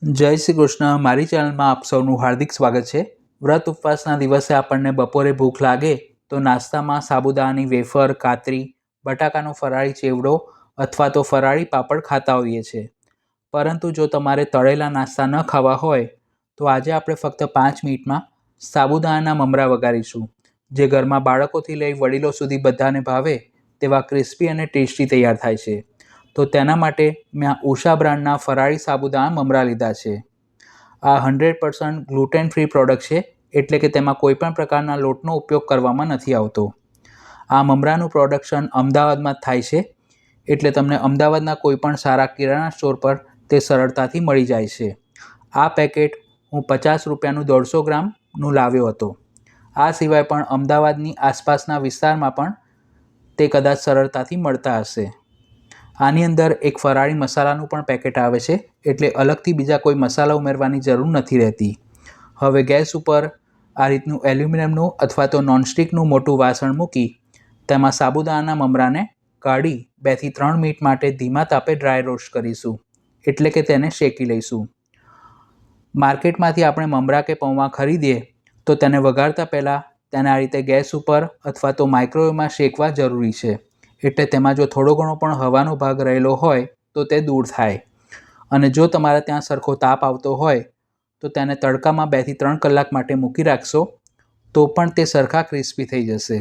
જય શ્રી કૃષ્ણ. મારી ચેનલમાં આપ સૌનું હાર્દિક સ્વાગત છે. વ્રત ઉપવાસના દિવસે આપણને બપોરે ભૂખ લાગે તો નાસ્તામાં સાબુદાણાની વેફર, કાતરી, બટાકાનો ફરાળી ચેવડો અથવા તો ફરાળી પાપડ ખાતા હોઈએ છીએ. પરંતુ જો તમારે તળેલા નાસ્તા ન ખાવા હોય તો આજે આપણે ફક્ત 5 મિનિટમાં સાબુદાણાના મમરા વઘારીશું, જે ઘરમાં બાળકોથી લઈ વડીલો સુધી બધાને ભાવે તેવા ક્રિસ્પી અને ટેસ્ટી તૈયાર થાય છે. તો તેના માટે મેં ઉષા બ્રાન્ડના ફરાળી સાબુદાણા મમરા લીધા છે. આ 100% ગ્લુટેન ફ્રી પ્રોડક્ટ છે, એટલે કે તેમાં કોઈપણ પ્રકારના લોટનો ઉપયોગ કરવામાં નથી આવતો. આ મમરાનું પ્રોડક્શન અમદાવાદમાં જ થાય છે, એટલે તમને અમદાવાદના કોઈપણ સારા કિરાણા સ્ટોર પર તે સરળતાથી મળી જાય છે. આ પેકેટ હું 50 રૂપિયાનું 150 ગ્રામનું લાવ્યો હતો. આ સિવાય પણ અમદાવાદની આસપાસના વિસ્તારમાં પણ તે કદાચ સરળતાથી મળતા હશે. આની અંદર એક ફરાળી મસાલાનું પણ પેકેટ આવે છે, એટલે અલગથી બીજા કોઈ મસાલા ઉમેરવાની જરૂર નથી રહેતી. હવે ગેસ ઉપર આ રીતનું એલ્યુમિનિયમનું અથવા તો નોનસ્ટિકનું મોટું વાસણ મૂકી તેમાં સાબુદાણાના મમરાને કાઢી 2 થી 3 મિનિટ માટે ધીમા તાપે ડ્રાય રોસ્ટ કરીશું, એટલે કે તેને શેકી લઈશું. માર્કેટમાંથી આપણે મમરા કે પૌવા ખરીદીએ તો તેને વઘારતા પહેલાં તેને આ રીતે ગેસ ઉપર અથવા તો માઇક્રોવેવમાં શેકવા જરૂરી છે, એટલે તેમાં જો થોડો ઘણો પણ હવાનો ભાગ રહેલો હોય તો તે દૂર થાય. અને જો તમારે ત્યાં સરખો તાપ આવતો હોય તો તેને તડકામાં 2 થી 3 કલાક માટે મૂકી રાખશો તો પણ તે સરખા ક્રિસ્પી થઈ જશે.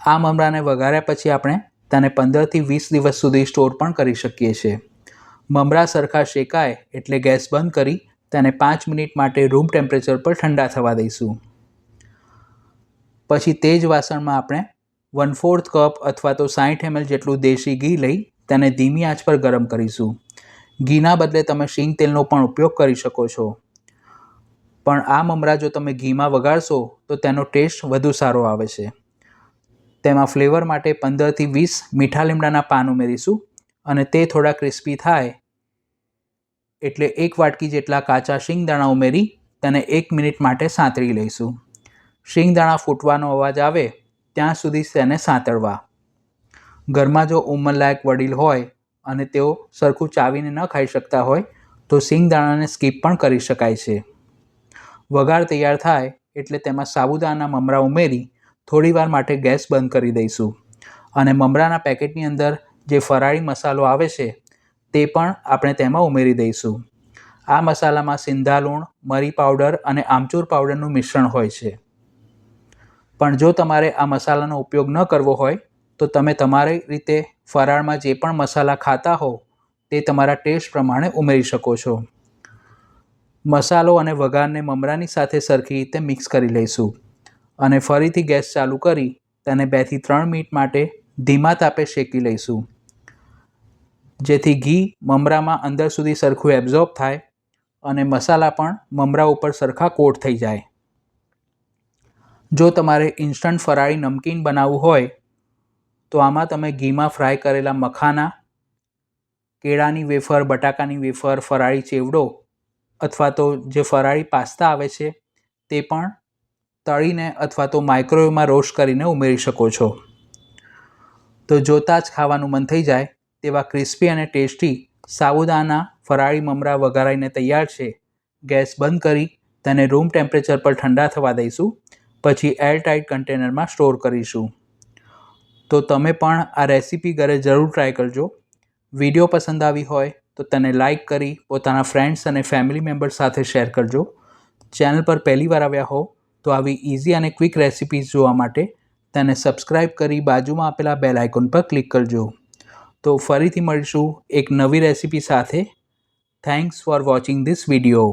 આ મમરાને વઘાર્યા પછી આપણે તેને 15 થી 20 દિવસ સુધી સ્ટોર પણ કરી શકીએ છીએ. મમરા સરખા શેકાય એટલે ગેસ બંધ કરી તેને 5 મિનિટ માટે રૂમ ટેમ્પરેચર પર ઠંડા થવા દઈશું. પછી તે જ વાસણમાં આપણે 1/4 કપ અથવા તો 60 ml જેટલું દેશી ઘી લઈ તેને ધીમી આંચ પર ગરમ કરીશું. ઘીના બદલે તમે શીંગ તેલનો પણ ઉપયોગ કરી શકો છો, પણ આ મમરા જો તમે ઘીમાં વઘારશો તો તેનો ટેસ્ટ વધુ સારો આવે છે. તેમાં ફ્લેવર માટે 15 થી 20 મીઠા લીમડાના પાન ઉમેરીશું અને તે થોડા ક્રિસ્પી થાય એટલે 1 વાટકી જેટલા કાચા શીંગદાણા ઉમેરી તેને 1 મિનિટ માટે સાંતળી લઈશું. શીંગદાણા ફૂટવાનો અવાજ આવે ત્યાં સુધી તેને સાંતળવા. ઘરમાં જો ઉંમરલાયક વડીલ હોય અને તેઓ સરખું ચાવીને ન ખાઈ શકતા હોય તો શીંગદાણાને સ્કીપ પણ કરી શકાય છે. વઘાર તૈયાર થાય એટલે તેમાં સાબુદાણાના મમરા ઉમેરી થોડીવાર માટે ગેસ બંધ કરી દઈશું અને મમરાના પેકેટની અંદર જે ફરાળી મસાલો આવે છે તે પણ આપણે તેમાં ઉમેરી દઈશું. આ મસાલામાં સિંધા લૂણ, મરી પાવડર અને આમચૂર પાવડરનું મિશ્રણ હોય છે. પણ જો તમારે આ મસાલાનો ઉપયોગ ન કરવો હોય તો તમે તમારી રીતે ફરાળમાં જે પણ મસાલા ખાતા હો તે તમારા ટેસ્ટ પ્રમાણે ઉમેરી શકો છો. મસાલો અને વઘારને મમરાની સાથે સરખી રીતે મિક્સ કરી લઈશું અને ફરીથી ગેસ ચાલુ કરી તેને 2 થી 3 મિનિટ માટે ધીમા તાપે શેકી લઈશું, જેથી ઘી મમરામાં અંદર સુધી સરખું એબ્ઝોર્બ થાય અને મસાલા પણ મમરા ઉપર સરખા કોટ થઈ જાય. જો તમારે ઇન્સ્ટન્ટ ફરાળી નમકીન બનાવવું હોય તો આમાં તમે ઘીમાં ફ્રાય કરેલા મખાના, કેળાની વેફર, બટાકાની વેફર, ફરાળી ચેવડો અથવા તો જે ફરાળી પાસ્તા આવે છે તે પણ તળીને અથવા તો માઇક્રોવેવમાં રોસ્ટ કરીને ઉમેરી શકો છો. તો જોતાં જ ખાવાનું મન થઈ જાય તેવા ક્રિસ્પી અને ટેસ્ટી સાબુદાણાના ફરાળી મમરા વઘારાઈને તૈયાર છે. ગેસ બંધ કરી તેને રૂમ ટેમ્પરેચર પર ઠંડા થવા દઈશું, પછી એરટાઇટ કન્ટેનરમાં સ્ટોર કરીશું. તો તમે પણ આ રેસીપી ઘરે જરૂર ટ્રાય કરજો. વિડીયો પસંદ આવી હોય તો તેને લાઇક કરી પોતાના ફ્રેન્ડ્સ અને ફેમિલી મેમ્બર્સ સાથે શેર કરજો. ચેનલ પર પહેલીવાર આવ્યા હો તો આવી ઇઝી અને ક્વિક રેસિપીઝ જોવા માટે તેને સબસ્ક્રાઈબ કરી બાજુમાં આપેલા બેલ આઇકોન પર ક્લિક કરજો. તો ફરીથી મળીશું એક નવી રેસિપી સાથે. Thanks for watching this video.